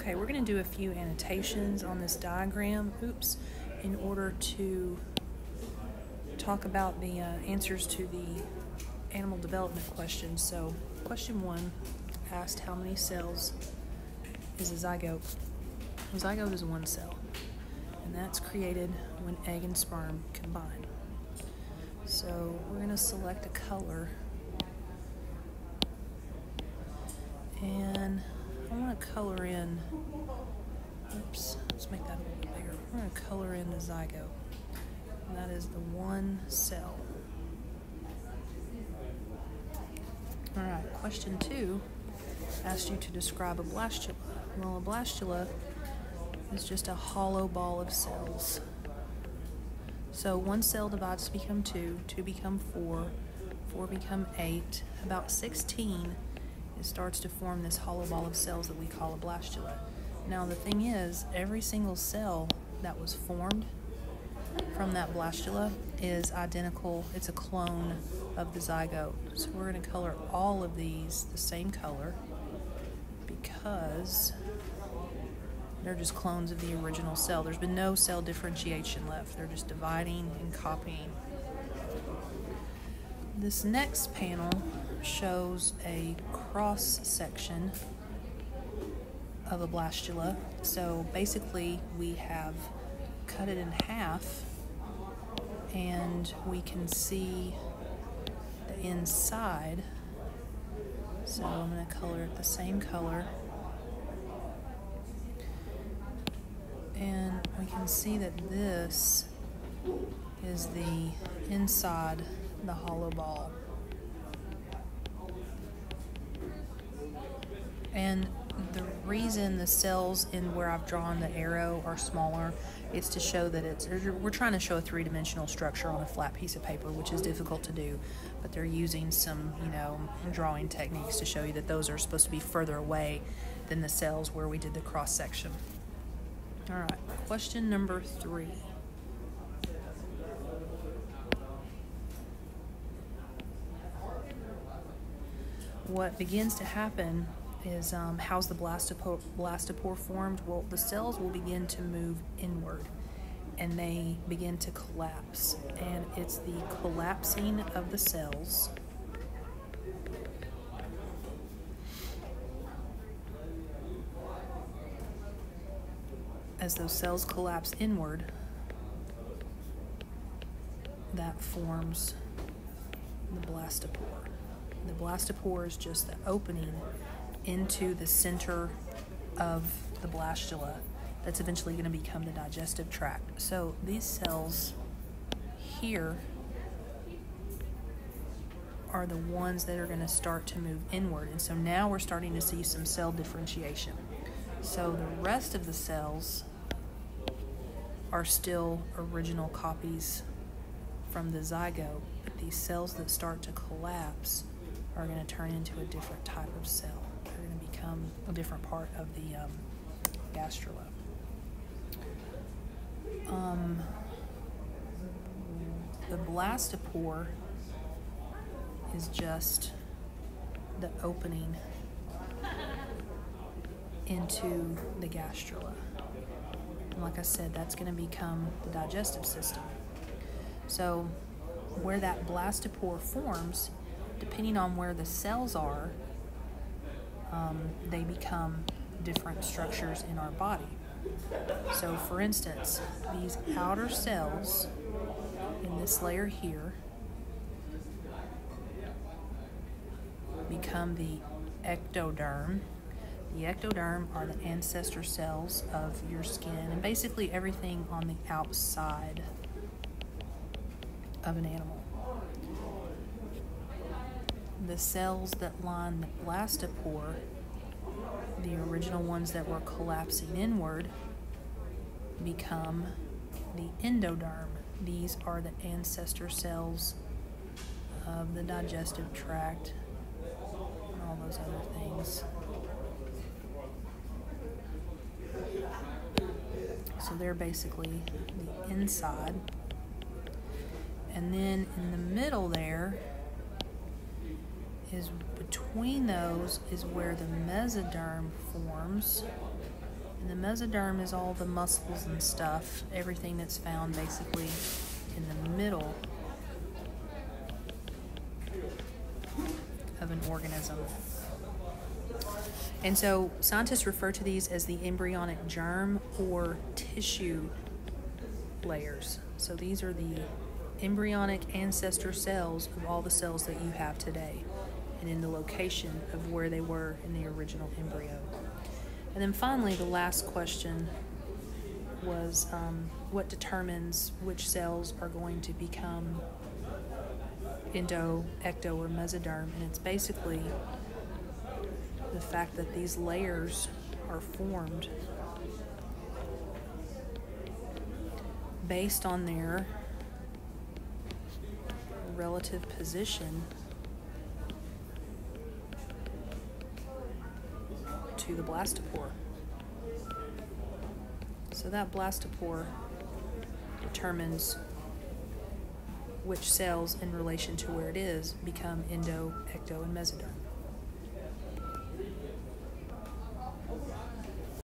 Okay, we're going to do a few annotations on this diagram, in order to talk about the answers to the animal development questions. So, question 1 asked how many cells is a zygote. A zygote is one cell, and that's created when egg and sperm combine. So, we're going to select a color, and I want to color in, let's make that a little bit bigger. We're going to color in the zygote, and that is the one cell. All right, question 2 asked you to describe a blastula. Well, a blastula is just a hollow ball of cells. So one cell divides to become 2, 2 become 4, 4 become 8. About 16, it starts to form this hollow ball of cells that we call a blastula. Now the thing is, every single cell that was formed from that blastula is identical. It's a clone of the zygote. So we're going to color all of these the same color because they're just clones of the original cell. There's been no cell differentiation left. They're just dividing and copying. This next panel shows a cross section of a blastula. So basically we have cut it in half, and we can see the inside. So I'm going to color it the same color, and we can see that this is the inside, the hollow ball. And the reason the cells in where I've drawn the arrow are smaller is to show that we're trying to show a three-dimensional structure on a flat piece of paper, which is difficult to do, but they're using some, drawing techniques to show you that those are supposed to be further away than the cells where we did the cross section. All right, question number 3. What begins to happen is how's the blastopore formed? Well, the cells will begin to move inward and they begin to collapse, and it's the collapsing of the cells as those cells collapse inward that forms the blastopore. The blastopore is just the opening into the center of the blastula that's eventually going to become the digestive tract. So these cells here are the ones that are going to start to move inward, and so now we're starting to see some cell differentiation. So the rest of the cells are still original copies from the zygote, but these cells that start to collapse are going to turn into a different type of cell. They're going to become a different part of the gastrula. The blastopore is just the opening into the gastrula. And like I said, that's going to become the digestive system. So where that blastopore forms, depending on where the cells are, they become different structures in our body. So for instance, these outer cells in this layer here become the ectoderm. The ectoderm are the ancestor cells of your skin and basically everything on the outside of an animal. The cells that line the blastopore, the original ones that were collapsing inward, become the endoderm. These are the ancestor cells of the digestive tract and all those other things. So they're basically the inside. And then in the middle there is between those is where the mesoderm forms, And the mesoderm is all the muscles and stuff, everything that's found basically in the middle of an organism. And so scientists refer to these as the embryonic germ or tissue layers. So these are the embryonic ancestor cells of all the cells that you have today, and in the location of where they were in the original embryo. And then finally, the last question was what determines which cells are going to become endo, ecto, or mesoderm. And it's basically the fact that these layers are formed based on their relative position to the blastopore. So that blastopore determines which cells in relation to where it is become endo, ecto, and mesoderm.